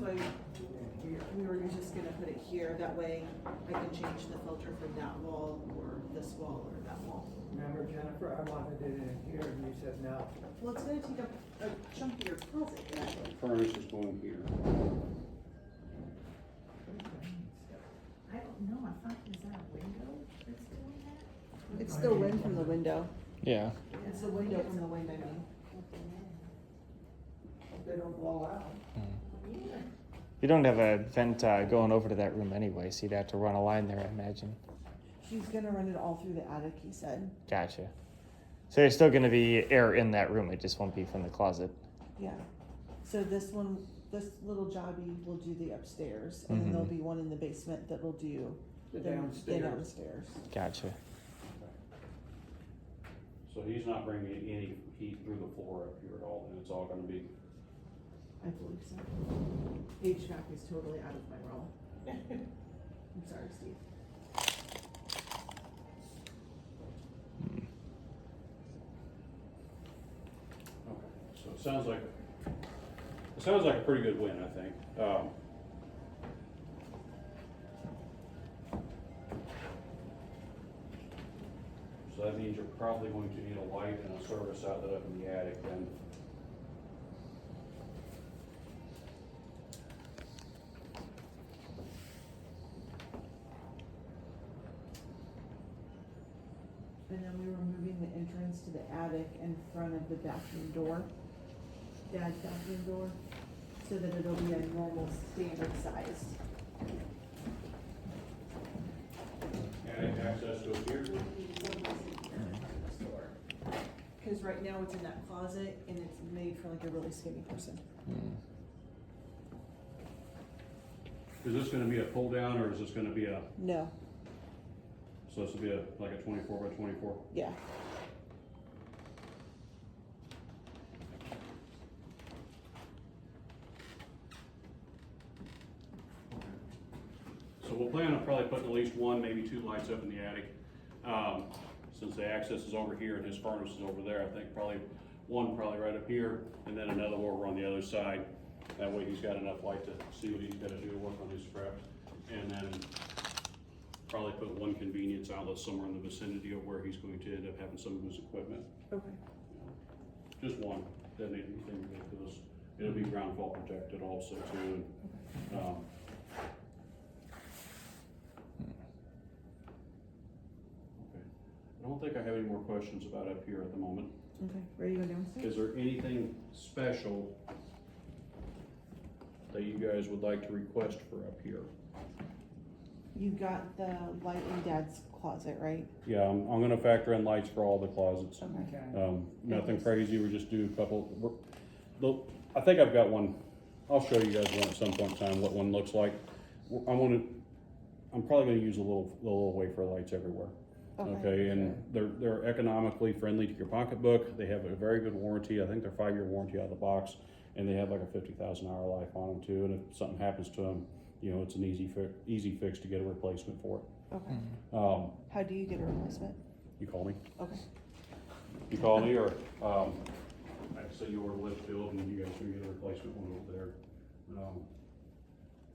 why we were just gonna put it here, that way I can change the filter for that wall or this wall or that wall. Remember, Jennifer, I wanted it in here and you said no. Well, it's gonna take up a chunk of your closet, yeah. Furnace is going here. I don't know, I thought, is that a window that's doing that? It's the wind from the window. Yeah. It's the window from the wind, I mean. They don't blow out. You don't have a vent going over to that room anyway, so you'd have to run a line there, I imagine. He's gonna run it all through the attic, he said. Gotcha. So there's still going to be air in that room. It just won't be from the closet. Yeah. So this little jobby will do the upstairs, and then there'll be one in the basement that will do The the downstairs. downstairs. Gotcha. So he's not bringing any heat through the floor up here at all, and it's all gonna be, I believe so. HVAC is totally out of my realm. I'm sorry, Steve. okay, so it sounds like a pretty good win, I think. So that means you're probably going to need a light and a service outlet up in the attic then. And then we were moving the entrance to the attic in front of the bathroom door, Dad's bathroom door, so that it'll be a normal standard size. Attic access goes here. Cause right now it's in that closet and it's made for like a really skinny person. Is this gonna be a pull down or is this gonna be a, No, so this will be like a 24 by 24? yeah. So we'll plan on probably putting at least one, maybe two lights up in the attic. Since the access is over here and his furnace is over there, I think probably one right up here, and then another over on the other side. That way he's got enough light to see what he's gotta do to work on his prep. And then probably put one convenience outlet somewhere in the vicinity of where he's going to end up having some of his equipment. Okay. Just one, doesn't need anything ridiculous. It'll be ground fault protected also too. And, okay. I don't think I have any more questions about up here at the moment. Okay, ready to go downstairs? Is there anything special that you guys would like to request for up here? You got the light in Dad's closet, right? Yeah, I'm gonna factor in lights for all the closets. Okay. Okay. Nothing crazy, we just do a couple, I think I've got one, I'll show you guys one at some point in time, what one looks like. I'm probably gonna use a little wafer lights everywhere. Okay, and they're economically friendly to your pocketbook, they have a very good warranty, I think they're 5-year warranty out of the box, and they have like a 50,000 hour life on them too, and if something happens to them, you know, it's an easy fix to get a replacement for it. Okay. How do you get a replacement? You call me. Okay. You call me, or, like say you were to Litchfield and you guys can get a replacement one over there.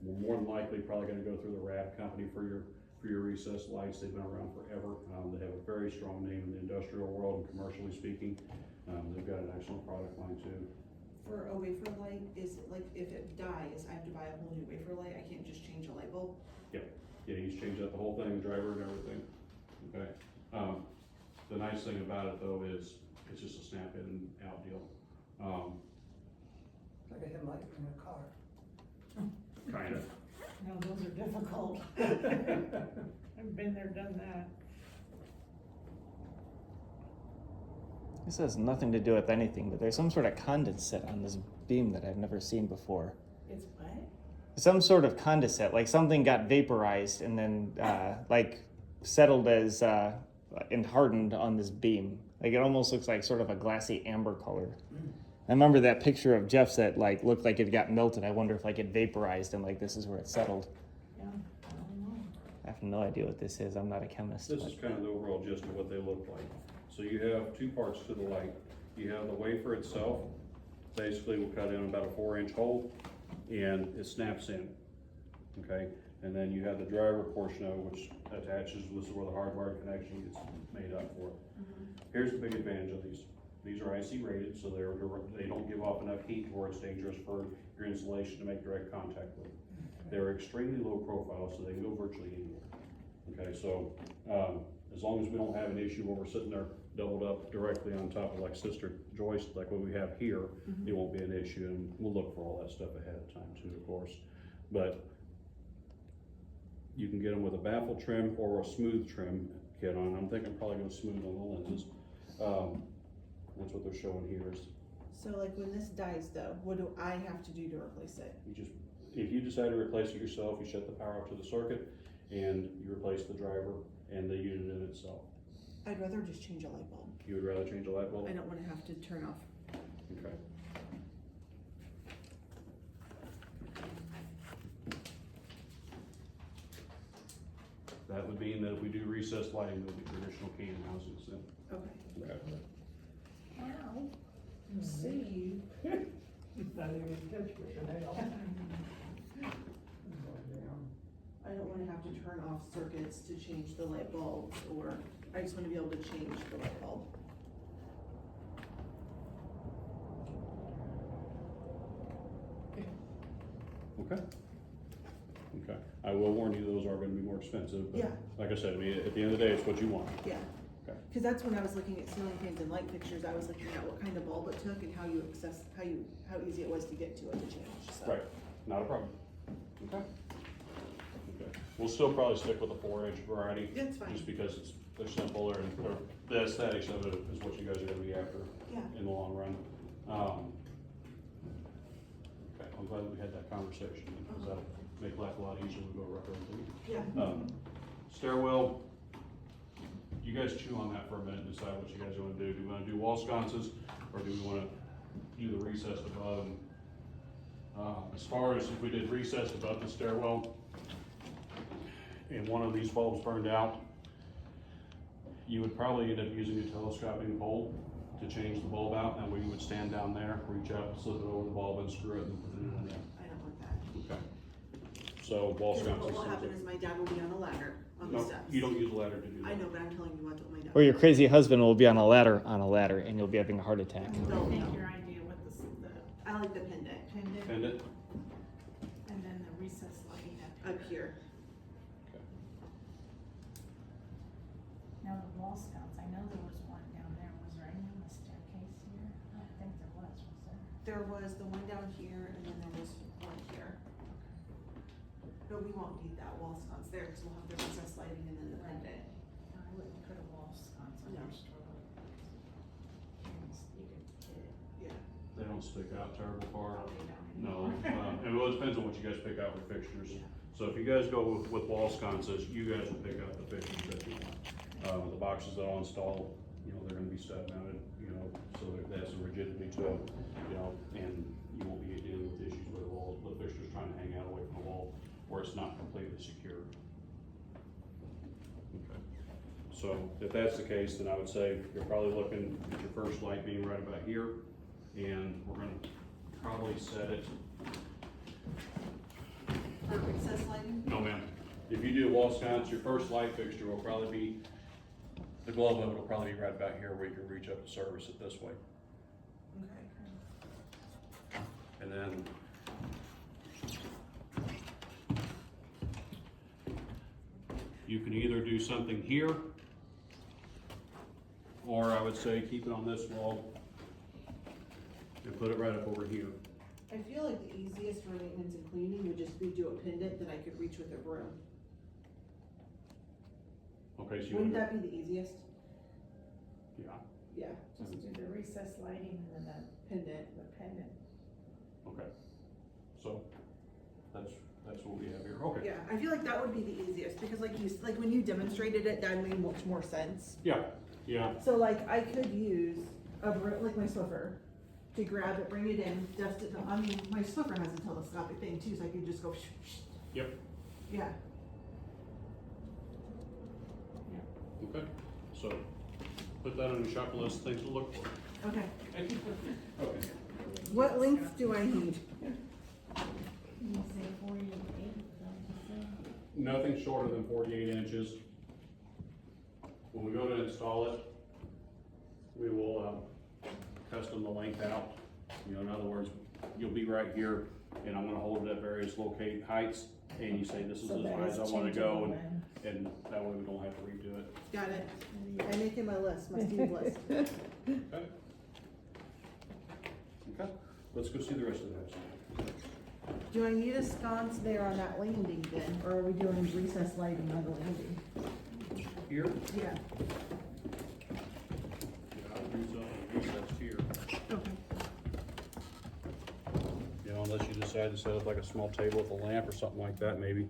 We're more than likely probably gonna go through the RAB company for your recessed lights. They've been around forever. They have a very strong name in the industrial world and commercially speaking. They've got an excellent product line too. For a wafer light, is it like if it dies, I have to buy a whole new wafer light? I can't just change a light bulb? Yeah, he's changed out the whole thing, the driver and everything. Okay. The nice thing about it though is it's just a snap in and out deal. Like a headlight in a car. Kind of. No, those are difficult. I've been there, done that. This has nothing to do with anything, but there's some sort of condensate on this beam that I've never seen before. It's what? Some sort of condensate, like something got vaporized and then like settled as and hardened on this beam. Like it almost looks like sort of a glassy amber color. I remember that picture of Jeff's that like looked like it got melted. I wonder if like it vaporized and like this is where it settled. Yeah, I don't know. I have no idea what this is. I'm not a chemist. This but- is kind of the overall gist of what they look like. So you have two parts to the light. You have the wafer itself, basically we'll cut in about a 4-inch hole and it snaps in, okay? And then you have the driver portion of it, which attaches, this is where the hardwired connection gets made up for it. Here's the big advantage of these. These are IC rated, so they don't give off enough heat to where it's dangerous for your insulation to make direct contact with. They're extremely low profile, so they can go virtually anywhere. Okay, so, as long as we don't have an issue where we're sitting there doubled up directly on top of like sister joist, like what we have here, it won't be an issue, and we'll look for all that stuff ahead of time too, of course. But you can get them with a baffle trim or a smooth trim kit on. I'm thinking probably go smooth on the lenses. That's what they're showing here is So like when this dies though, what do I have to do to replace it? if you decide to replace it yourself, you shut the power off to the circuit and you replace the driver and the unit in itself. I'd rather just change a light bulb. You would rather change a light bulb? I don't wanna have to turn off. Okay. That would mean that if we do recessed lighting, there'll be traditional can housings then. Okay. Okay. Ow. See? Not even catch with the nail. I don't wanna have to turn off circuits to change the light bulbs, or I just wanna be able to change the light bulb. Okay. Okay. I will warn you, those are gonna be more expensive, but Yeah. like I said, I mean, at the end of the day, it's what you want. Yeah. Okay. Cause that's when I was looking at ceiling fans and light fixtures, I was looking at what kind of bulb it took and how easy it was to get to it to change, so. Right, not a problem. Okay. Okay. We'll still probably stick with the 4-inch variety. Yeah, it's fine. Just because they're simpler and the aesthetics of it is what you guys are gonna be after Yeah. in the long run. Okay, I'm glad we had that conversation, because that'll make life a lot easier when we go around everything. Yeah. Stairwell, you guys chew on that for a minute and decide what you guys wanna do. Do we wanna do wall sconces, or do we wanna do the recessed above? And, as far as if we did recessed above the stairwell, and one of these bulbs burned out, you would probably end up using a telescoping pole to change the bulb out, and we would stand down there, reach up, slip it over the bulb and screw it and put it in there. I don't want that. Okay. So wall Cause sconces. what will happen is my dad will be on a ladder on the No, steps. you don't use a ladder to do that. I know, but I'm telling you what my dad. Or your crazy husband will be on a ladder, and you'll be having a heart attack. I No, think no. your idea with the I like the pendant pendant Bend it. and then the recessed lighting up here. Now the wall scouts, I know there was one down there, was there any on the staircase here? I don't think there was there? There was the one down here and then there was one here. But we won't need that wall sconce there because we'll have the recessed lighting and then the Right. pendant. I wouldn't put a wall sconce on No. your store. You could get it, Yeah. They don't stick out terrible far. probably down No, anymore. and well, it depends on what you guys pick out for fixtures. So if you guys go with wall sconces, you guys will pick out the fixtures that you want. The boxes that I'll install, you know, they're gonna be stud mounted, you know, so that they have some rigidity to them, you know, and you won't be dealing with issues where the fixture's trying to hang out away from the wall, where it's not completely secure. Okay. So if that's the case, then I would say you're probably looking at your first light being right about here, and we're gonna probably set it. For recessed lighting? No, ma'am. If you do wall sconce, your first light fixture will probably be, the globe of it will probably be right about here where you can reach up and service it this way. Okay. And then you can either do something here, or I would say keep it on this wall and put it right up over here. I feel like the easiest for maintenance and cleaning would just be do a pendant that I could reach with a broom. Okay, so you Wouldn't want, that be the easiest? yeah, Yeah, Just do the recessed lighting and then pendant. the pendant. okay. So that's what we have here, okay. Yeah, I feel like that would be the easiest because like when you demonstrated it, that made much more sense. Yeah, yeah, So like I could use a broom, like my Swiffer, to grab it, bring it in, dust it. I mean, my Swiffer has a telescopic thing too, so I could just go. yep, Yeah. okay. So put that on your shop list, things to look for. Okay. Okay. What lengths do I need? nothing shorter than 48 inches. When we go to install it, we will custom the length out. You know, in other words, you'll be right here, and I'm gonna hold it at various locate heights, and you say, this is So as that high is as I wanna changeable go, then. and that way we don't have to redo it. Got it. I make it my list, my Steve list. Okay. Okay, let's go see the rest of the house. Do I need a sconce there on that landing then, or are we doing recessed lighting on the landing? Here? Yeah. Yeah, I'll do something recessed here. Okay. You know, unless you decide to set up like a small table with a lamp or something like that, maybe.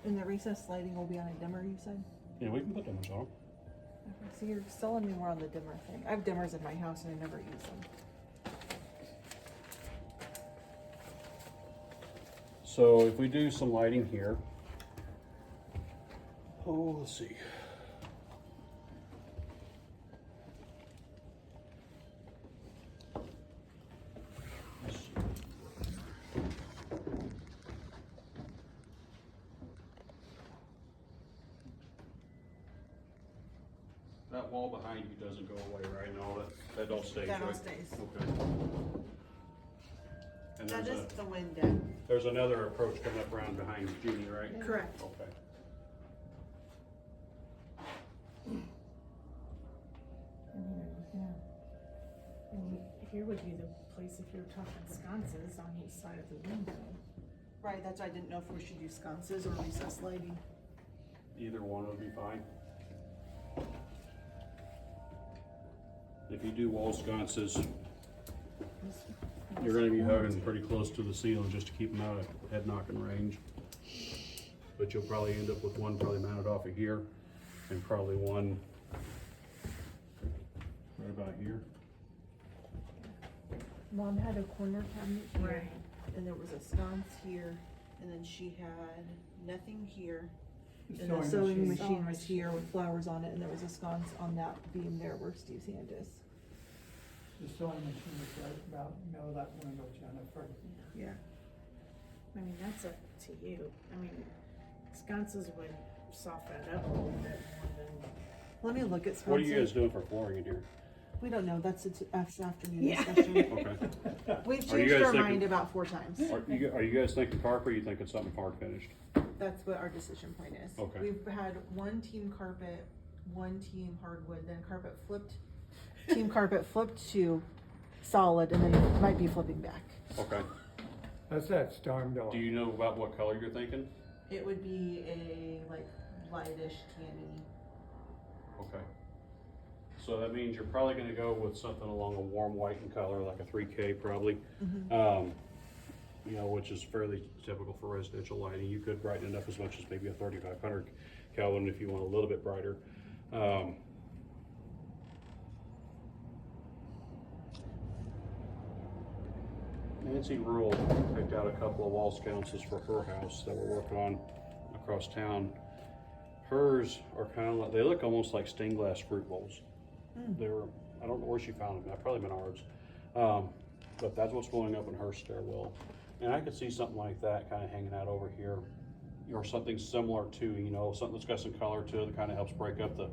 And the recessed lighting will be on a dimmer, you said? Yeah, we can put dimmers on. Okay, so you're selling me more on the dimmer thing. I have dimmers in my house and I never use them. So if we do some lighting here. Oh, let's see. That wall behind you doesn't go away, right? No, that all stays, That all right? stays. Okay. And That there's is a, the window. there's another approach coming up around behind Judy, right? Correct. Okay. And here, and here would be the place if you're talking sconces on each side of the window. Right, that's why I didn't know if we should do sconces or recessed lighting. Either one would be fine. If you do wall sconces, you're gonna be hugging pretty close to the ceiling just to keep them out of head knocking range. But you'll probably end up with one probably mounted off of here and probably one right about here. Mom had a corner cabinet here, Right. and there was a sconce here, and then she had nothing here. And the Sewing sewing machine. machine was here with flowers on it, and there was a sconce on that beam there where Steve's hand is. The sewing machine is right about, that window, Jennifer. Yeah. I mean, that's up to you. I mean, sconces would soften it up a little bit more than. Let me look at sconces. What are you guys doing for flooring in here? We don't know, that's afternoon Yeah. discussion. Okay. We've Are you changed guys our thinking- mind about 4 times. Are you guys thinking carpet or you thinking something hard finished? That's what our decision point is. Okay. We've had one team carpet, one team hardwood, then carpet flipped, team carpet flipped to solid, and then it might be flipping back. Okay. That's that storm door. Do you know about what color you're thinking? It would be a like lightish tanny. Okay. So that means you're probably gonna go with something along a warm white in color, like a 3K probably. You know, which is fairly typical for residential lighting. You could brighten it up as much as maybe a 3500 Kelvin if you want a little bit brighter. Nancy Rule picked out a couple of wall sconces for her house that we're working on across town. Hers are kind of like, they look almost like stained glass fruit bowls. They were, I don't know where she found them, I've probably Menards. But that's what's going up in her stairwell. And I could see something like that kind of hanging out over here, or something similar to, you know, something that's got some color to it that kind of helps break up the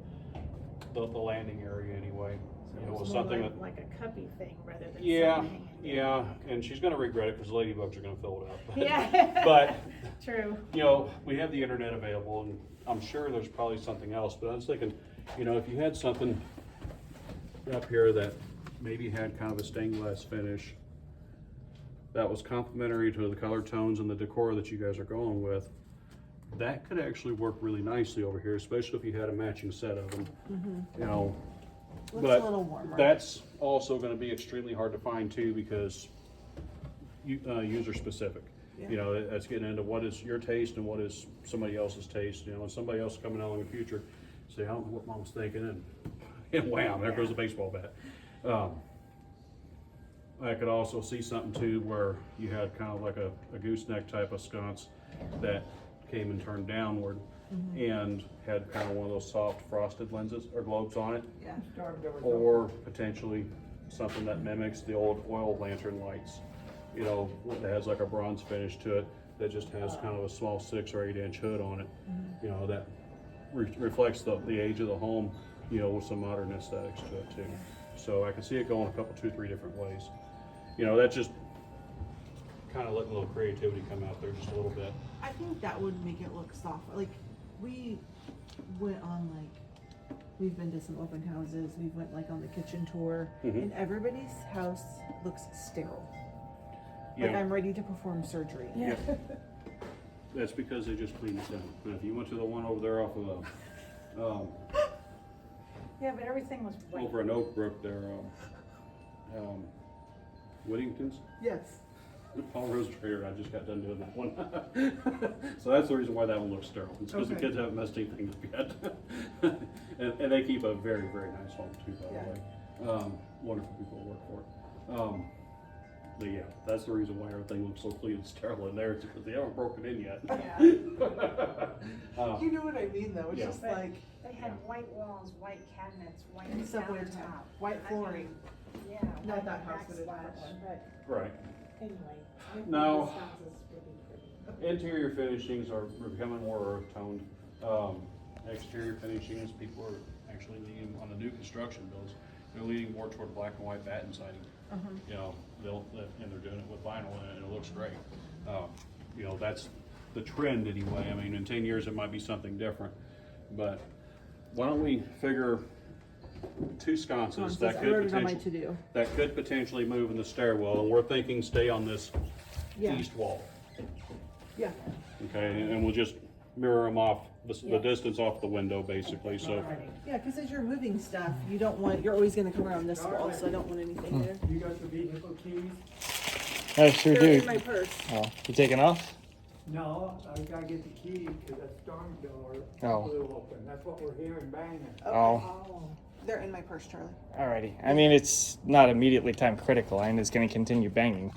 landing area anyway. You know, It's with more something like, that, like a cuppy thing rather than. yeah, something hanging yeah, down. and she's gonna regret it because ladybugs are gonna fill it up. Yeah. But, True. you know, we have the internet available, and I'm sure there's probably something else, but I was thinking, you know, if you had something up here that maybe had kind of a stained glass finish that was complementary to the color tones and the decor that you guys are going with, that could actually work really nicely over here, especially if you had a matching set of them, you know. Looks But a little warmer. that's also gonna be extremely hard to find too, because user specific. You know, that's getting into what is your taste and what is somebody else's taste, you know, and somebody else coming along in the future, say, I don't know what mom's thinking, and wham, there goes a baseball bat. I could also see something too where you had kind of like a gooseneck type of sconce that came and turned downward and had kind of one of those soft frosted lenses or globes on it, Yeah. Storm door. or potentially something that mimics the old oil lantern lights. You know, that has like a bronze finish to it, that just has kind of a small 6 or 8 inch hood on it. You know, that reflects the age of the home, you know, with some modern aesthetics to it too. So I can see it going a couple, 2, 3 different ways. You know, that's just kind of letting a little creativity come out there just a little bit. I think that would make it look soft. Like, we went on like, we've been to some open houses, we went like on the kitchen tour, and everybody's house looks sterile. Like, Yeah. I'm ready to perform surgery. Yeah. That's because they just cleaned it down. But if you went to the one over there off of, Yeah, but everything was white. over in Oak Brook there, Whittington's, Yes. Paul Rose Trader, I just got done doing that one. So that's the reason why that one looks sterile. It's because the Okay. kids haven't messed anything up yet. And they keep a very, very nice home too, by the way. Wonderful people to work for. But yeah, that's the reason why everything looks so clean and sterile in there, is because they haven't broken in yet. Yeah. You know what I mean, though? It's Yeah. just like They had white walls, white cabinets, white Subway countertop. top, white flooring. Yeah. Not white that house, but a different backsplash, one. but Right. anyway. I think No. this house is really pretty. Interior finishings are becoming more earth toned. Exterior finishings, people are actually leaning on the new construction builds. They're leaning more toward black and white batten siding. You know, and they're doing it with vinyl, and it looks great. You know, that's the trend anyway. I mean, in 10 years it might be something different, but why don't we figure 2 sconces that I could wrote it on my potentially, to-do. that could potentially move in the stairwell, and we're thinking stay on this Yeah. east wall. Yeah. Okay, and we'll just mirror them off, the distance off the window, basically, so. Yeah, because as you're moving stuff, you don't want, you're always gonna come around this wall, so I don't want anything there. You got the vehicle keys? I sure They're do. in my purse. Oh, you taking off? No, I gotta get the key to that storm door Oh. blew open. That's what we're hearing banging. Oh, They're in my purse, Charlie. alrighty. I mean, it's not immediately time critical, and it's going to continue banging.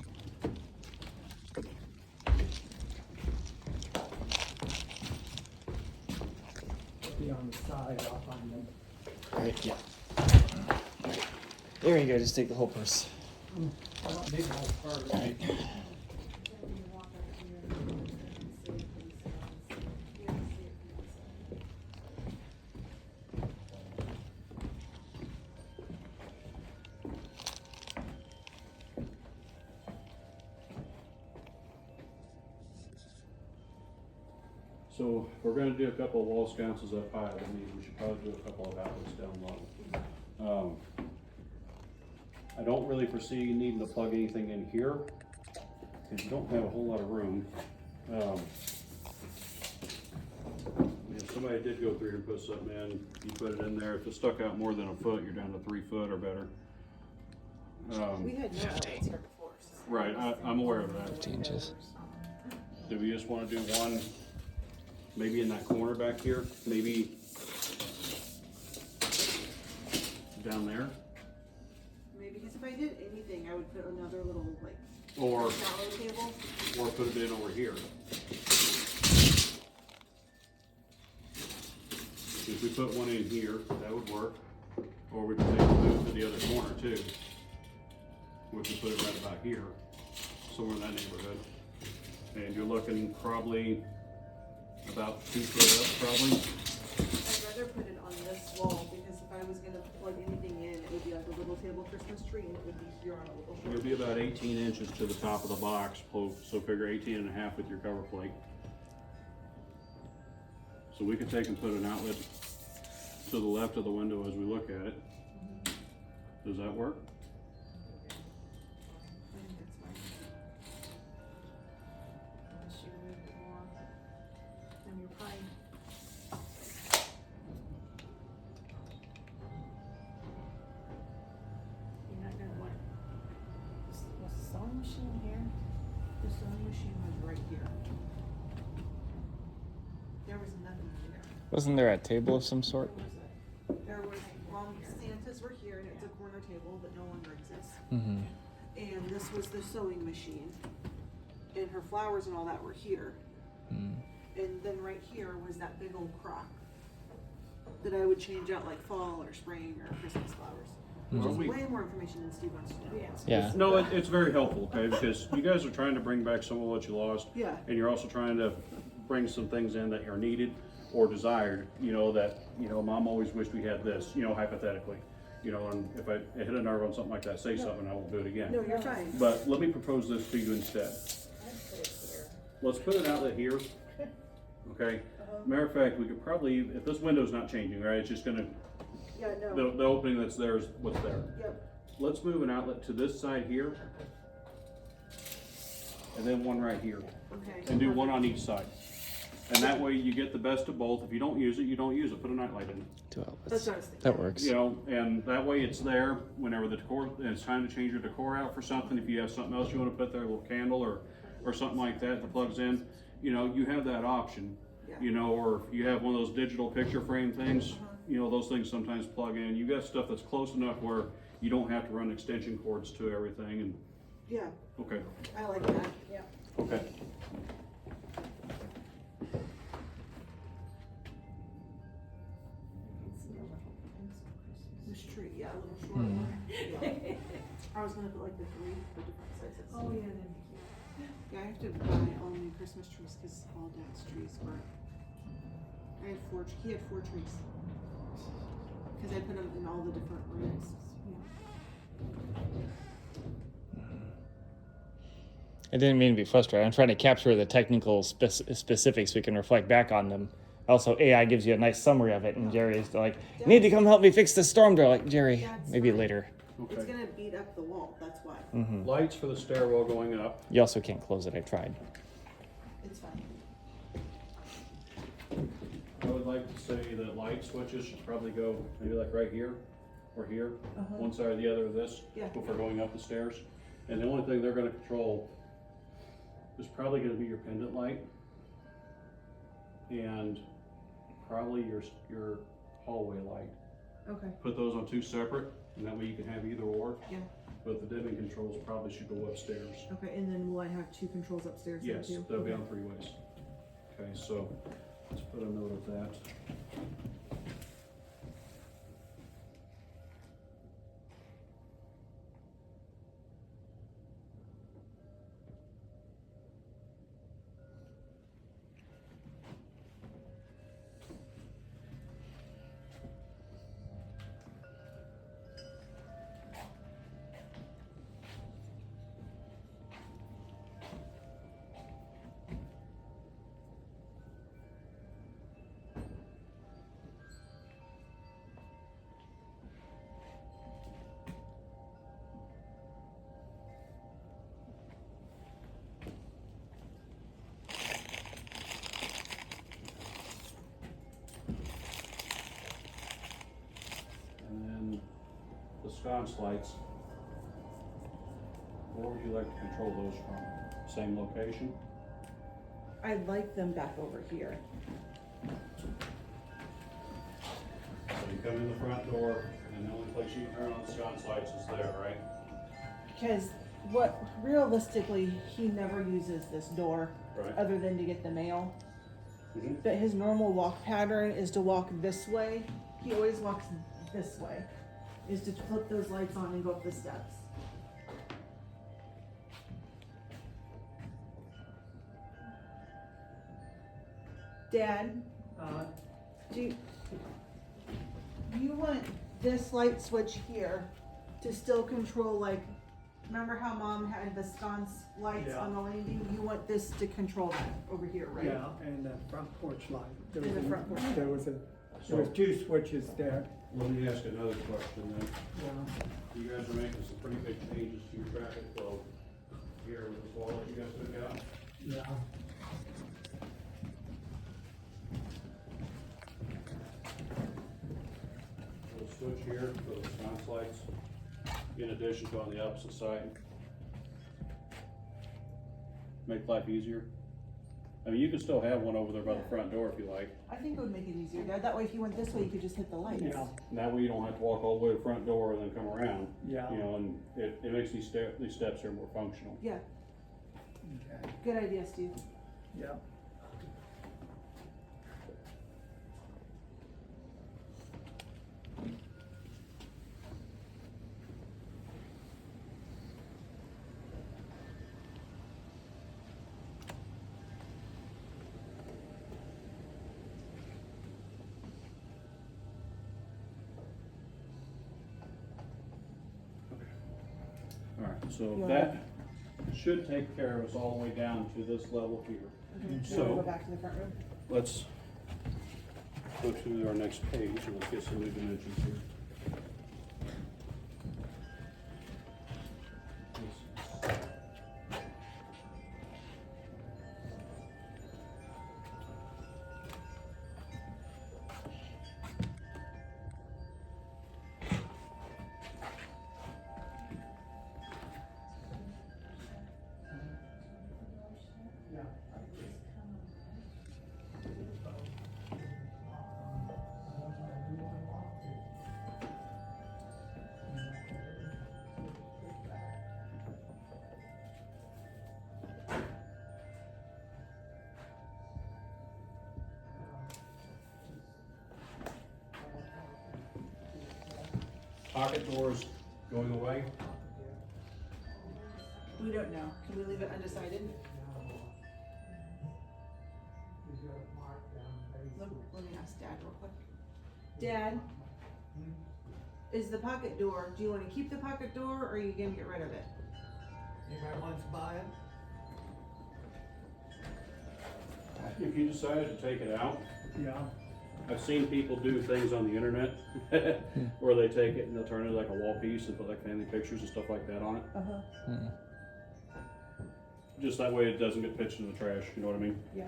Be on the side, I'll find them. Alright, yeah. There you go. Just take the whole purse. I don't need no purse. So if we're gonna do a couple of wall sconces up high, that means we should probably do a couple of outlets down low. I don't really foresee needing to plug anything in here, because you don't have a whole lot of room. If somebody did go through here and put something in, you put it in there, if it stuck out more than a foot, you're down to 3 foot or better. We had no outlets here before. So. Right, I'm aware of that. 15 inches. Do we just wanna do one, maybe in that corner back here, maybe down there? Maybe, because if I did anything, I would put another little, like, Or, shallow table. or put it in over here. If we put one in here, that would work. Or we could take a move to the other corner too. We could put it right about here, somewhere in that neighborhood. And you're looking probably about 2 foot up, probably. I'd rather put it on this wall, because if I was gonna plug anything in, it would be like a little table Christmas tree, and it would be here on a little You'll short. be about 18 inches to the top of the box, so figure 18 and a half with your cover plate. So we could take and put an outlet to the left of the window as we look at it. Does that work? I think that's fine. Unless you need more, then you're fine. You're not gonna want, was the sewing machine here? The sewing machine was right here. There was nothing here. Wasn't there a table of some sort? There was, Santa's were here, and it's a corner table that no longer exists. Mm-hmm. And this was the sewing machine. And her flowers and all that were here. Mm. And then right here was that big old crock that I would change out like fall or spring or Christmas flowers. which Are is we- way more information than Steve wants to do. Yeah. No, it's very helpful, okay, because you guys are trying to bring back some of what you lost. Yeah. And you're also trying to bring some things in that are needed or desired, that, mom always wished we had this, hypothetically. And if I hit a nerve on something like that, say something, I won't do it again. No, you're fine. But let me propose this to you instead. Let's put an outlet here, okay? Matter of fact, we could probably, if this window's not changing, right, it's just gonna, Yeah, no. the opening that's there is what's there. Yep. Let's move an outlet to this side here. And then one right here, Okay. and do one on each side. And that way you get the best of both. If you don't use it, you don't use it, put a nightlight in it. 2 outlets. That's what I was thinking. That works. And that way it's there whenever the decor, and it's time to change your decor out for something. If you have something else you wanna put there, a little candle or something like that that plugs in, you have that option. Yeah. Or if you have one of those digital picture frame things, those things sometimes plug in. You got stuff that's close enough where you don't have to run extension cords to everything and, Yeah, okay, I like that. Yeah. okay. This tree, yeah, a little short one. Yeah. I was gonna put like the different sizes. Oh, yeah, that'd be cute. Yeah, I have to buy all new Christmas trees because all Dad's trees were. He had 4 trees. Because I put them in all the different rooms. I didn't mean to be frustrated. I'm trying to capture the technical specifics so we can reflect back on them. Also, AI gives you a nice summary of it, and Jerry's like, "You need to come help me fix the storm door." Like, Jerry, That's maybe fine. later. It's Okay. gonna beat up the wall, that's why. Lights for the stairwell going up. You also can't close it. I tried. It's fine. I would like to say that light switches should probably go maybe like right here or here, one side or the other of this, Yeah. if we're going up the stairs. And the only thing they're gonna control is probably gonna be your pendant light and probably your hallway light. Okay. Put those on 2 separate, and that way you can have either or. Yeah. But the dimming controls probably should go upstairs. Okay, and then will I have 2 controls upstairs then Yes, too? they'll be Okay. on 3 ways. Okay, so let's put a note of that. And then the sconce lights, where would you like to control those from? Same location? I'd like them back over here. So you come in the front door, and the only place you can turn on the sconce lights is there, right? Because realistically, he never uses this door Right. other than to get the mail. Mhm. But his normal walk pattern is to walk this way. He always walks this way. Is to flip those lights on and go up the steps. Dad, do you want this light switch here to still control, like, remember how Mom had the sconce lights Yeah. on the landing? You want this to control that over here, right? Yeah, and the front porch light. There And was the a- front porch There was So, 2 switches there. let me ask another question then. Yeah. You guys are making some pretty big changes to your traffic flow here with this wall that you guys took out. Yeah. Little switch here for the sconce lights, in addition to on the opposite side. Make life easier. I mean, you can still have one over there by the front door if you like. I think it would make it easier, Dad. That way, if you went this way, you could just hit the lights. Yeah. And that way you don't have to walk all the way to the front door and then come around. Yeah. And it makes these steps here more functional. Yeah, Okay. good idea, Steve. Yeah. Alright, so You that should take care of us all the way down to this level here. So we'll So- go back to the front room. Let's go to our next page and let's get some new dimensions here. Pocket doors going away. We don't know. Can we leave it undecided? Let me ask Dad real quick. Dad, is the pocket door, do you wanna keep the pocket door or are you gonna get rid of it? Anybody wants to buy it? If you decided to take it out, Yeah. I've seen people do things on the internet where they take it and they'll turn it like a wall piece and put like family pictures and stuff like that on it. Uh-huh. Just that way it doesn't get pitched in the trash, you know what I mean? Yeah.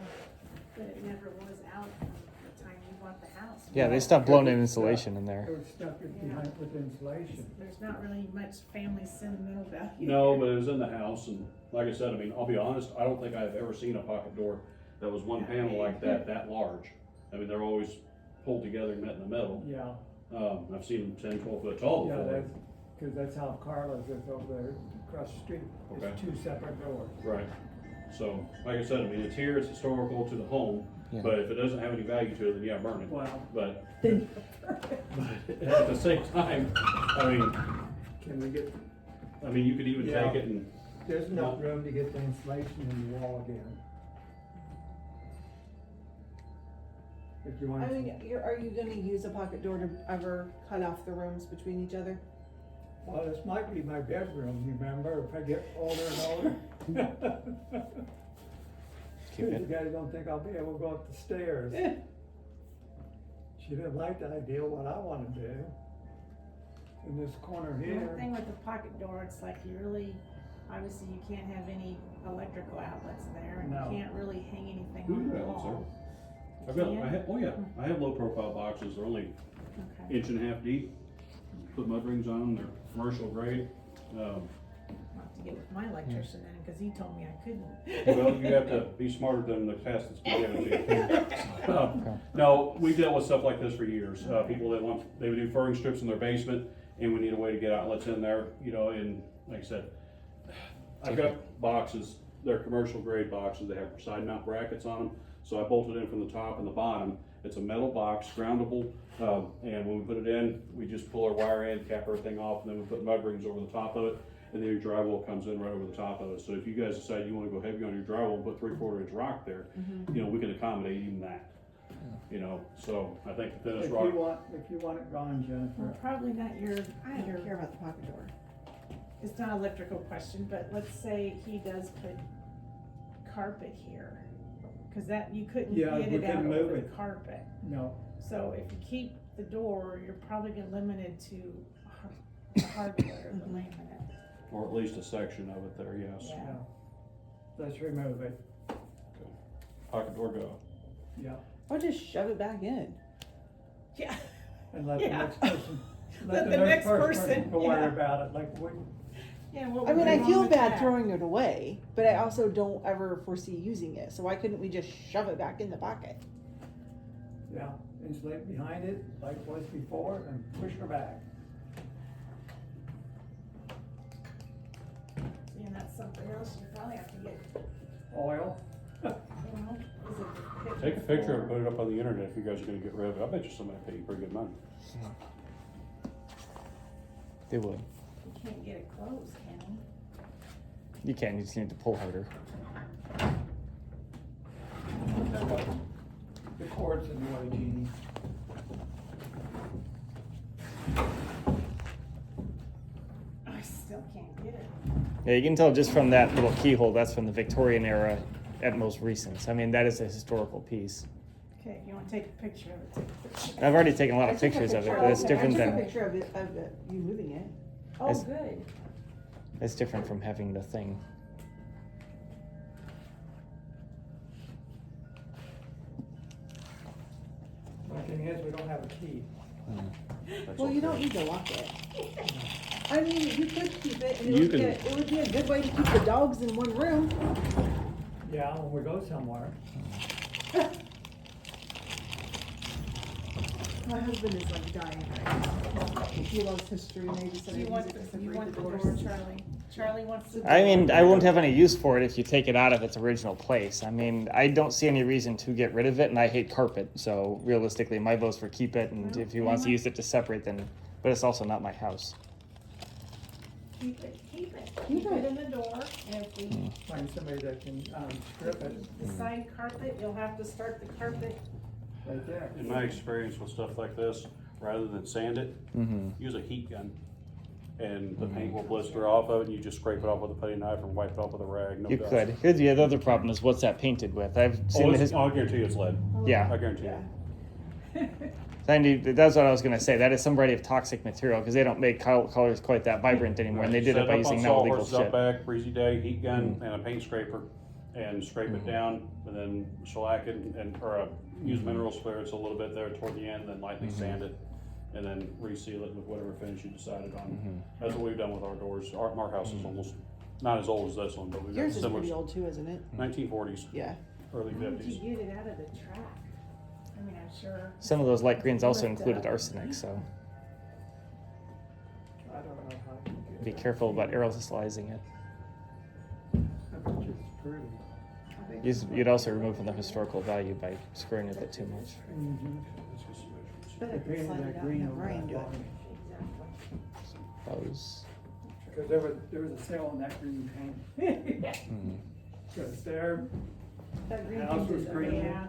But it never was out from the time you bought the house. Yeah, they stopped blowing in insulation in there. It was stuck it behind with insulation. There's not really much family sentimental value. No, but it was in the house and like I said, I mean, I'll be honest, I don't think I've ever seen a pocket door that was one panel like that large. I mean, they're always pulled together and met in the middle. Yeah, I've seen them 10, 12 foot tall yeah, before. that's, cause that's how Carla's is over there across the street. Okay. It's two separate doors. Right. So, like I said, I mean, it's here, it's historical to the home, Yeah. but if it doesn't have any value to it, then yeah, burn it. Well, But at the same time, I can we get, mean, you could even Yeah. take it and, there's enough room to get the insulation in the wall again. If you want. I mean, are you gonna use a pocket door to ever cut off the rooms between each other? Well, this might be my bedroom, you remember, if I get older and older. Keep You it. guys don't think I'll be able to go up the stairs. She didn't like the idea of what I wanna do. In this corner The here. thing with the pocket door, it's like you really, obviously you can't have any electrical outlets there and No. you can't really hang anything Who on the does, sir? wall. I've got, You I can? have, oh yeah, I have low profile boxes, they're only Okay. inch and a half deep. Put mud rings on them, they're commercial grade. I'll have to get with my electrician then, cause he told me I couldn't. Well, you have to be smarter than the test that's been given to you. No, we've dealt with stuff like this for years. People that they would do furring strips in their basement and we need a way to get outlets in there, you know, and like I said, I've got boxes, they're commercial grade boxes, they have side mount brackets on them. So I bolted in from the top and the bottom. It's a metal box, groundable, and when we put it in, we just pull our wire in, cap everything off, and then we put mud rings over the top of it, and then your drywall comes in right over the top of it. So if you guys decide you wanna go heavy on your drywall and put 3/4 inch rock there, you know, we can accommodate even that. You know, so I think the thinnest If rock, you want it gone, Well, Jennifer. probably not your, I don't care about the pocket door. it's not an electrical question, but let's say he does put carpet here. Cause that, you couldn't Yeah, get we it out couldn't move over the it. carpet. No, So if you keep the door, you're probably gonna limited to the hardware, the laminate. or at least a section of it there, yes. Yeah. no. Let's remove it, Pocket door go. yeah. Or just shove it back in. Yeah. And let the Yeah. next person, Let the next person, go worry yeah. about it, like we, Yeah, what I would mean, be I wrong feel with bad that? throwing it away, but I also don't ever foresee using it. So why couldn't we just shove it back in the pocket? yeah, insulate behind it like it was before and push her back. See, and that's something else you probably have to get, Oil, well, is it Take a picture and put it up on the internet if you guys are gonna get rid of it. I bet you somebody pay you pretty good money. They would. You can't get it closed, can you? You can. You just need to pull harder. the cord's in the way, Jeannie. I still can't get it. Yeah, you can tell just from that little keyhole, that's from the Victorian era at most recent. I mean, that is a historical piece. Okay, if you wanna take a picture of it, take a picture. I've already taken a lot I of took a pictures of it, picture but it's it. different I took a than, picture of you moving it. Oh, It's- good. it's different from having the thing. The thing is, we don't have a key. That's Well, you okay. don't need to lock it. I mean, you could keep it, and You it would be a good way to keep the dogs in one room. Yeah, when we go somewhere. My husband is like dying right now. He loves history, and they just said You use want it to you separate want the the door, doors. Charlie? Charlie wants the. I mean, I won't have any use for it if you take it out of its original place. I mean, I don't see any reason to get rid of it, and I hate carpet, so realistically, my vote's for keep it, and if he wants to use it to separate, then, but it's also not my house. Keep it, keep it. Keep Keep it it. in the door, and if we Find somebody that can, strip it decide carpet, you'll have to start the carpet. right there. In my experience with stuff like this, rather than sand it, Mm-hmm. use a heat gun. And the paint will blister off of it, and you just scrape it off with a putty knife and wipe it off with a rag, no You dust. could. Here's the other problem is what's that painted with? I've seen the I guarantee you it's lead. yeah. I guarantee you. Sandy, that's what I was gonna say. That is some variety of toxic material because they don't make colors quite that vibrant anymore, and they did Set it by up on using now illegal sawhorses shit. out back, breezy day, heat gun, and a paint scraper, and scrape it down, and then shellac it, use mineral spirits a little bit there toward the end, then lightly sand it, and then reseal it with whatever finish you decided on. That's what we've done with our doors. Our house is almost not as old as this one, but we've got Yours is similar. pretty old too, isn't it? 1940s, Yeah. early How did 50s. you get it out of the track? I mean, I'm sure. Some of those light greens also included arsenic, so I don't know how to get be it. careful about aerosolizing it. I bet you it's pretty. You'd also remove from the historical value by screwing it a bit too much. But They it could painted slide that it out green and have over rain that do it. bottom. Exactly. Those. Cause there was a sale on that green paint. Cause there, That green House paint was is green. amazing. Yeah,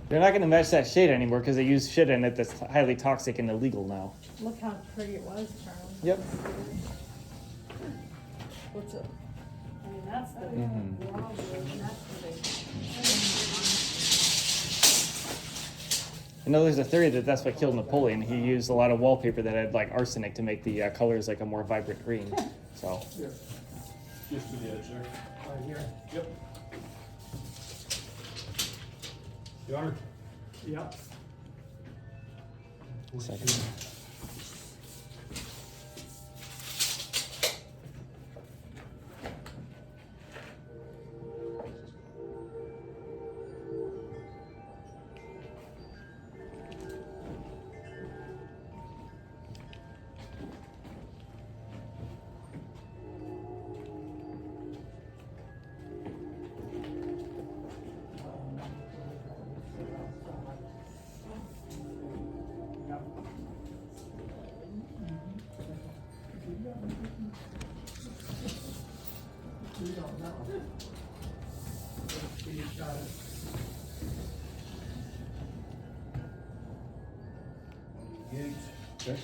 They're not going to match that shade anymore because they use shit in it that's highly toxic and illegal now. look how pretty it was, Charlie. Yep. What's up? I mean, that's the, Mhm. raw wood, and that's the I know there's a theory that that's what killed Napoleon. He used a lot of wallpaper that had like arsenic to make the colors like a more vibrant green. So here, Just to the edge there. right here. Yep. Your Honor? Yep. second. Yep. We don't know. We just got it. Okay.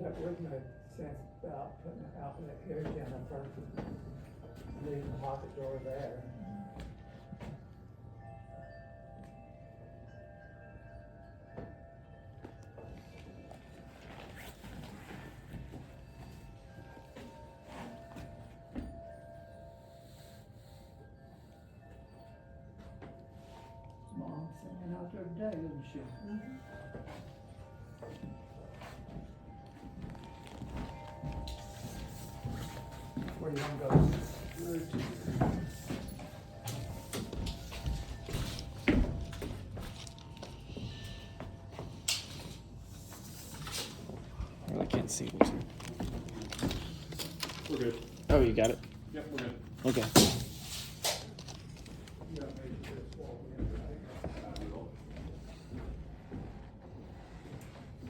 That would make sense about putting an outlet here down first and leaving the pocket door there. Mom's singing out there today, isn't she? Where you wanna go? I really can't see what you. We're good. Oh, you got it. Yep, we're good. Okay. You got me to this wall here, right?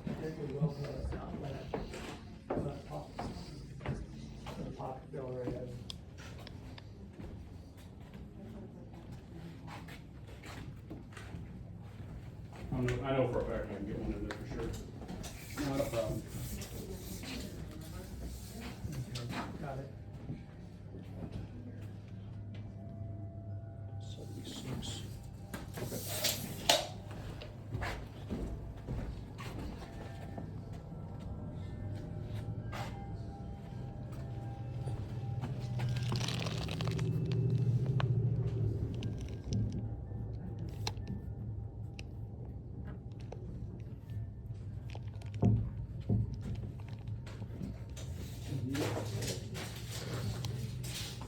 I think we will put an outlet. Put a pocket door in. I know for a fact I can get one in there for sure. Not a problem. Got it. 76.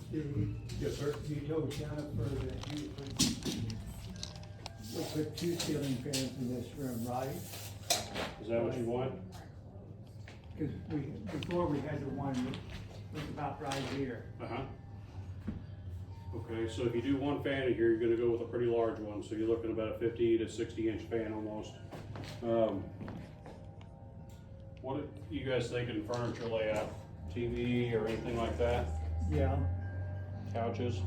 Steve, Yes, sir. you told Jennifer that you would put 2 ceiling fans in this room, right? Is that what you want? Cause before we had the one that was about right here. Uh-huh. Okay, so if you do one fan in here, you're gonna go with a pretty large one, so you're looking about a 50 to 60 inch fan almost. What are you guys thinking furniture layout? TV or anything like that? Yeah, Couches?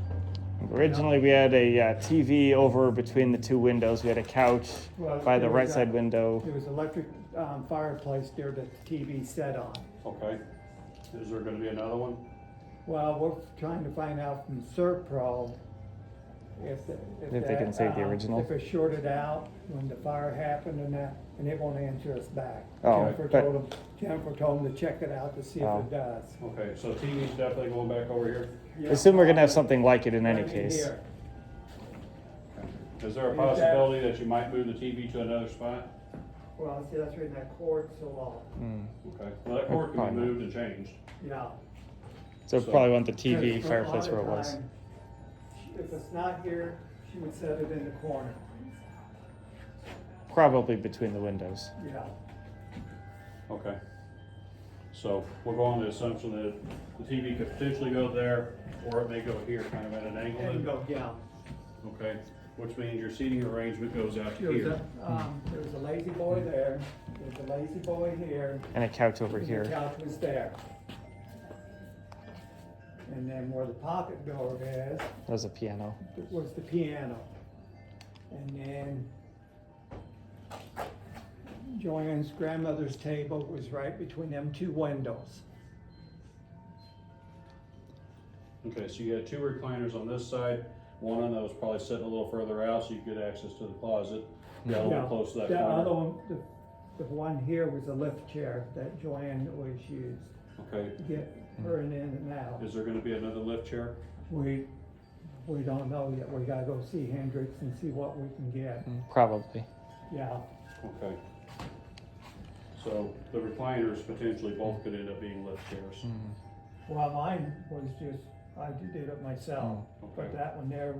Originally, we had a TV over between the 2 windows. We had a couch Well, by the there right was side a- window. there was electric fireplace there that the TV set on. Okay. Is there gonna be another one? Well, we're trying to find out from Serpro if If they can save the original. If it shorted out when the fire happened and that, and it won't answer us back. Oh, Jennifer told them to check it out to see if Oh. it does. Okay, so TV's definitely going back over here. Yeah. Assume we're gonna have something like it in any Right case. here. Is there a Is that- possibility that you might move the TV to another spot? Well, see, that's right, that cord so long. Okay, well, that cord can be Probably not. moved and changed. Yeah. So, So- probably want the Because TV for a fireplace lot where of it was. time, if it's not here, she would set it in the corner. Probably between the windows. Yeah. Okay. So we're going on the assumption that the TV could potentially go there, or it may go here, kind of at an angle And then? go, yeah. Okay, which means your seating arrangement goes out There was here. there was a lazy boy there, there's a lazy boy here. And a couch over and here. The couch was there. And then where the pocket door is, There's a piano. was the piano. And then Joanne's grandmother's table was right between them 2 windows. Okay, so you got 2 recliners on this side, one of those probably sitting a little further out so you get access to the closet. The other Yeah, one close to that the other corner. one, the one here was a lift chair that Joanne always used Okay, to get her in and out. is there gonna be another lift chair? We don't know yet, we gotta go see Hendrix and see what we can get, Probably. yeah. Okay. So the recliners potentially both could end up being lift chairs. Well, mine was just, I did it myself, Okay. but that one there,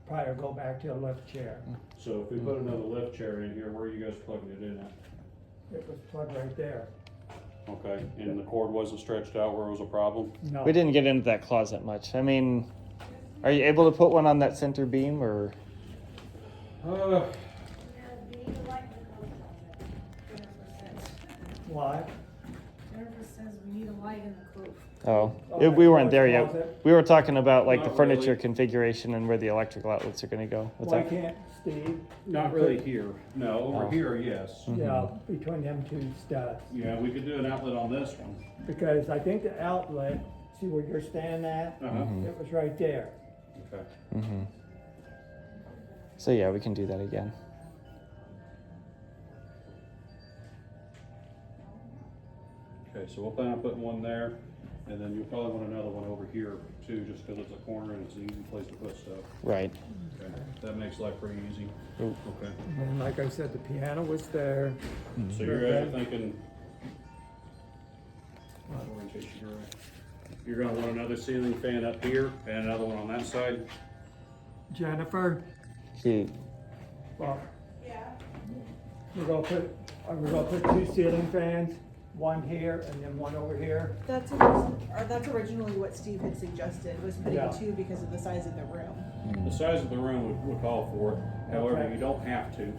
probably go back to a lift chair. So if we put another lift chair in here, where are you guys plugging it in at? It was plugged right there. Okay, and the cord wasn't stretched out where it was a problem? No. We didn't get into that closet much. I mean, are you able to put one on that center beam or? Uh, Yeah, we need a light in the closet closet. Jennifer says. What? Jennifer says we need a light in the closet. Oh, Oh, we weren't the there yet. closet? We were talking about like the Not furniture really. configuration and where the electrical outlets are gonna go. What's Why that? can't Steve? not really here. No, over Oh. here, yes. Yeah, between them 2 studs. Yeah, we could do an outlet on this one. Because I think the outlet, see where you're standing at? Uh-huh, It was right there. okay. So yeah, we can do that again. Okay, so we'll plan on putting one there, and then you'll probably want another one over here too, just because it's a corner and it's an easy place to put stuff. Right. Okay, that makes life pretty easy. Ooh. Okay, And like I said, the piano was there. so you guys are thinking, orientation, you're right. You're gonna want another ceiling fan up here and another one on that side? Jennifer, He, well, we're gonna put 2 ceiling fans, one here and then one over here. That's originally what Steve had suggested, was putting Yeah. 2 because of the size of the room. The size of the room would call for it, however, Okay. you don't have to.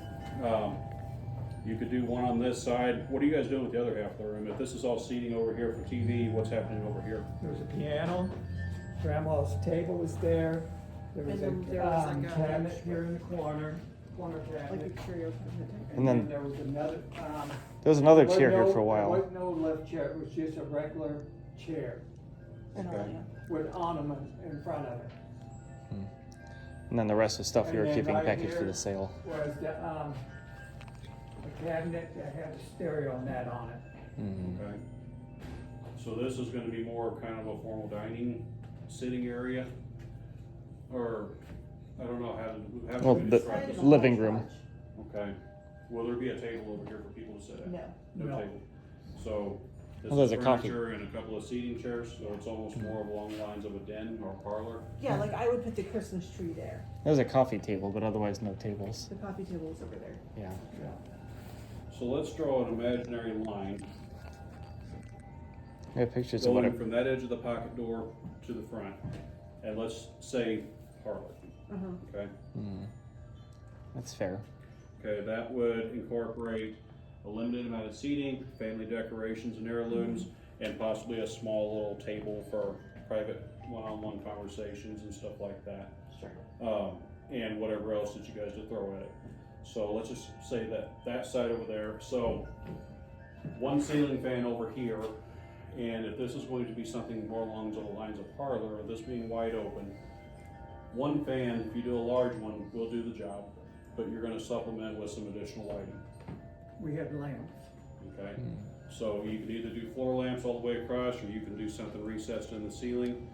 You could do one on this side. What are you guys doing with the other half of the room? If this is all seating over here for TV, what's happening over here? There was a piano, grandma's table was there. There was And then there was like a cabinet bench. here in the corner. corner Like cabinet. exterior cabinet type. And then- there was another, There was another wasn't chair here no- for a while. There wasn't no lift chair, it was just a regular chair And all Okay. that. with ornaments in front of it. And then the rest of stuff we And were then keeping right packaged for here- the sale. Was the cabinet that had a stereo net on it. Mm. Okay. So this is gonna be more kind of a formal dining, sitting area? Or, I don't know, how Well, do we the- describe Kind this? of a living hodgepodge. room. Okay. Will there be a table over here for people to sit at? No. No No. table. So, this Well, there's is a coffee. furniture and a couple of seating chairs, so it's almost more along the lines of a den or parlor. Yeah, like I would put the Christmas tree there. There's a coffee table, but otherwise no tables. The coffee table is over there. Yeah. Yeah. So let's draw an imaginary line We have pictures of what going it, from that edge of the pocket door to the front. And let's say parlor, Uh-huh. okay? that's fair. Okay, that would incorporate a limited amount of seating, family decorations and heirlooms, and possibly a small little table for private one-on-one conversations and stuff like that. Sure. And whatever else that you guys would throw at it. So let's just say that side over there. So one ceiling fan over here, and if this is going to be something more along the lines of parlor, or this being wide open, one fan, if you do a large one, will do the job, but you're gonna supplement with some additional lighting, We had lamps. okay? So you can either do floor lamps all the way across, or you can do something recessed in the ceiling.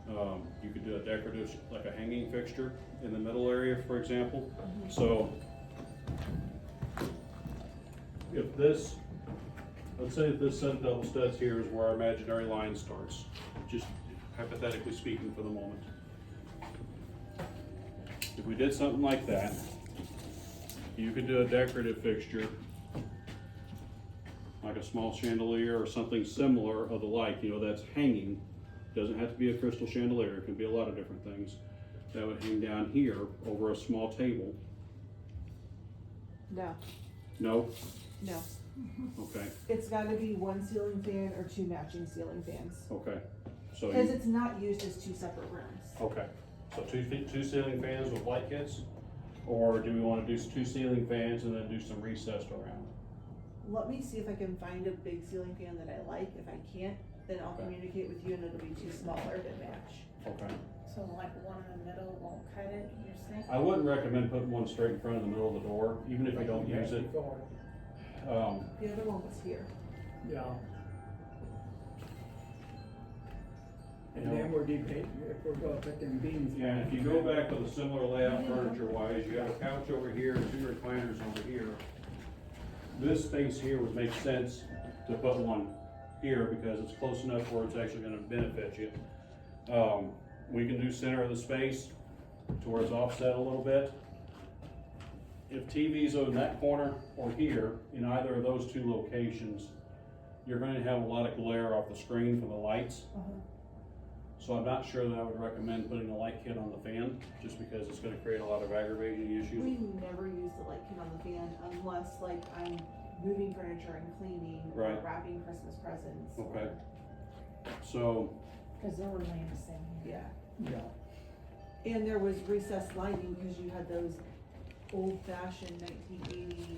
You could do a decorative, like a hanging fixture in the middle area, for example. So if this, let's say that this set of double studs here is where our imaginary line starts, just hypothetically speaking for the moment. If we did something like that, you could do a decorative fixture, like a small chandelier or something similar of the like, that's hanging. Doesn't have to be a crystal chandelier, it can be a lot of different things. That would hang down here over a small table. No, No? no. Okay, It's gotta be one ceiling fan or two matching ceiling fans. okay. So Cause you, it's not used as two separate rooms. okay, so two ceiling fans with light kits? Or do we wanna do two ceiling fans and then do some recessed around? Let me see if I can find a big ceiling fan that I like. If I can't, then I'll Okay. communicate with you and it'll be too smaller to match. Okay. So like one in the middle won't cut it, you're saying? I wouldn't recommend putting one straight in front of the middle of the door, even if you don't use it. Before. The other one was here. Yeah. And then we're debating if we're gonna put them beams. Yeah, and if you go back to the similar layout furniture wise, you have a couch over here and two recliners over here. This space here would make sense to put one here because it's close enough where it's actually gonna benefit you. We can do center of the space to where it's offset a little bit. If TV's on that corner or here, in either of those two locations, you're gonna have a lot of glare off the screen from the lights. So I'm not sure that I would recommend putting a light kit on the fan, just because it's gonna create a lot of aggravating issues. We never use the light kit on the fan unless like I'm moving furniture and cleaning or Right. wrapping Christmas presents. or- Okay. So, Cause there were lamps in here. Yeah. Yeah. And there was recessed lighting because you had those old fashioned 1980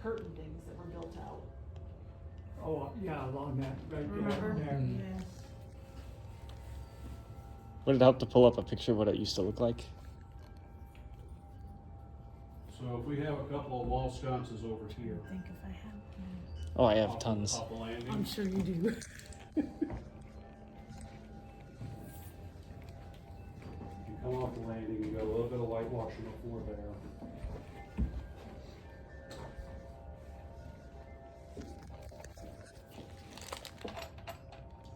curtain things that were built out. Oh, yeah, along that, right Remember? there. Yeah. Would it help to pull up a picture of what it used to look like? so if we have a couple of wall sconces over here. I think if I had one. Oh, I have off- tons. Off the landing. I'm sure you do. If you come off the landing, you got a little bit of light washing the floor there.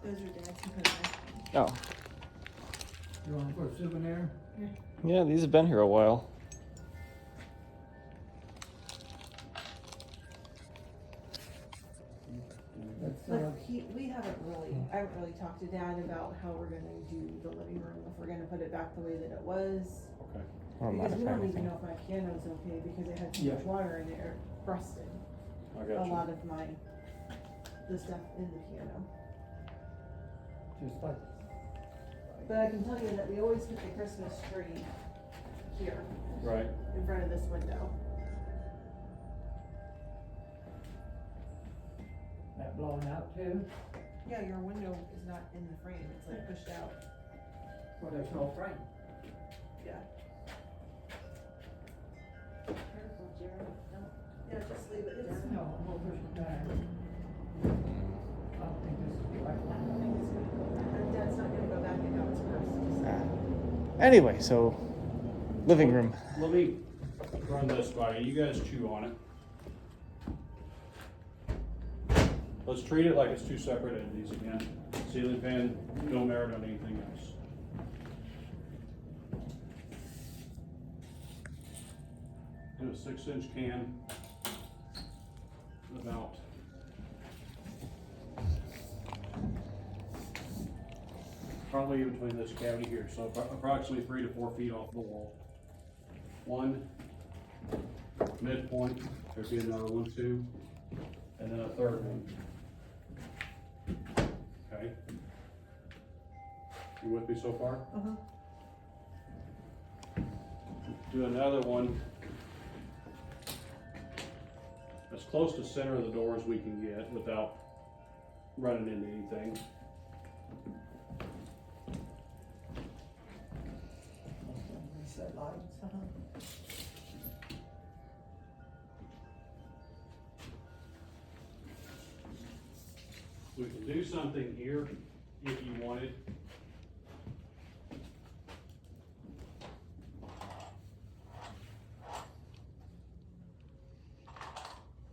Those are dad's and put there. Oh, You want for a souvenir? yeah, these have been here a while. That's, But we haven't really, I haven't really talked to dad about how we're gonna do the living room, if we're gonna put it back the way that it was. Okay. Or Because we modify don't even anything. know if my piano's okay because it had so Yeah. much water in it, or rusted. I A got you. lot of the stuff in the piano. just like. But I can tell you that we always put the Christmas tree here, Right. in front of this window. That blowing out too? Yeah, your window is not in the frame, it's like pushed out. Well, there's no frame. Yeah. Careful, Jared, don't. Yeah, just leave it. It's, No, we'll push it back. I don't think this is the right I one. don't think it's gonna go back. Dad's not gonna go back and how it's first. Anyway, so living room. Let me run this by you. You guys chew on it. Let's treat it like it's two separate entities again. Ceiling fan, no merit on anything else. Do a 6-inch can, about probably between this cavity here, so approximately 3 to 4 feet off the wall. One midpoint, there'd be another one, two, and then a third one. Okay? You with me so far? Uh-huh. Do another one as close to center of the door as we can get without running into anything. Reset lights. Uh-huh. We can do something here if you wanted.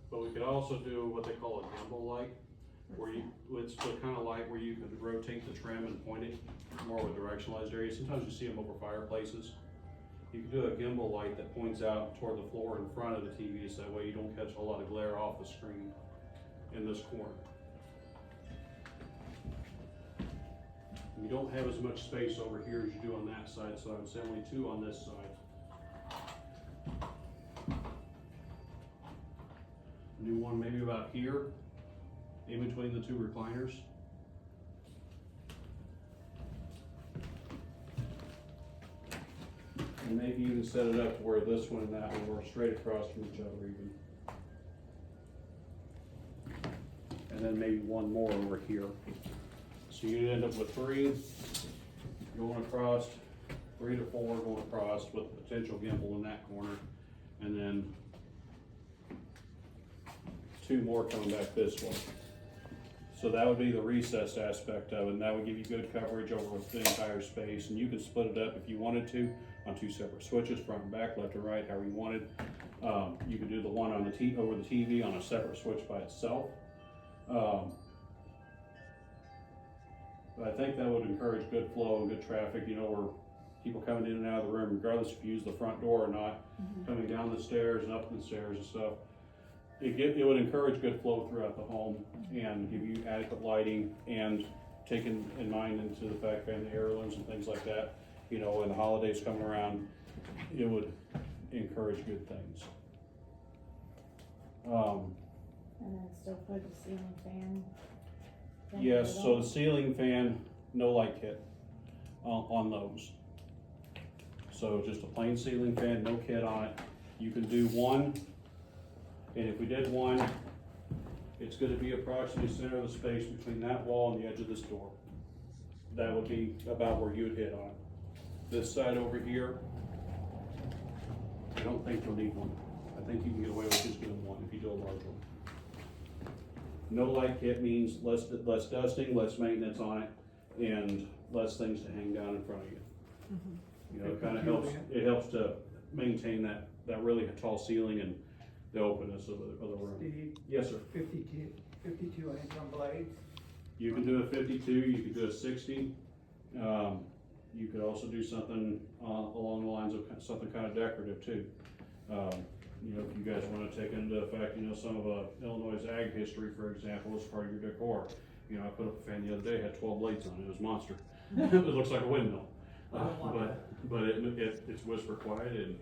But we could also do what they call a gimbal light, where you, it's the kind of light where you could rotate the trim and point it more with directionalized areas. Sometimes you see them over fireplaces. You can do a gimbal light that points out toward the floor in front of the TV, so that way you don't catch a lot of glare off the screen in this corner. You don't have as much space over here as you do on that side, so I would say only 2 on this side. Do one maybe about here, in between the 2 recliners. And maybe even set it up to where this one and that one were straight across from each other even. And then maybe one more over here. So you'd end up with 3 going across, 3 to 4 going across with a potential gimbal in that corner, and then 2 more coming back this way. So that would be the recessed aspect of it, and that would give you good coverage over the entire space, and you could split it up if you wanted to on 2 separate switches, front and back, left and right, however you wanted. You could do the one on the over the TV on a separate switch by itself. But I think that would encourage good flow and good traffic, you know, where people coming in and out of the room, regardless if you use the front door or not, coming down the stairs and up the stairs and stuff. It would encourage good flow throughout the home and give you adequate lighting, and taking in mind into the fact family heirlooms and things like that, you know, when the holidays coming around, it would encourage good things. And then still put a ceiling fan. thing Yes, in so the the ceiling fan, no light kit on those. So just a plain ceiling fan, no kit on it. You can do one, and if we did one, it's gonna be approximately center of the space between that wall and the edge of this door. That would be about where you would hit on it. This side over here, I don't think you'll need one. I think you can get away with just doing one if you do a large one. No light kit means less dusting, less maintenance on it, and less things to hang down in front of you. You know, it kinda helps, it helps to maintain that really tall ceiling and the openness of the room. Steve, Yes, sir. 52 inch on blades. You can do a 52, you could do a 60. You could also do something along the lines of something kind of decorative too. You know, if you guys want to take into effect, you know, some of Illinois' ag history, for example, as part of your decor. You know, I put up a fan the other day, it had 12 blades on it, it was a monster. It looks like a windmill. But it's whisper quiet and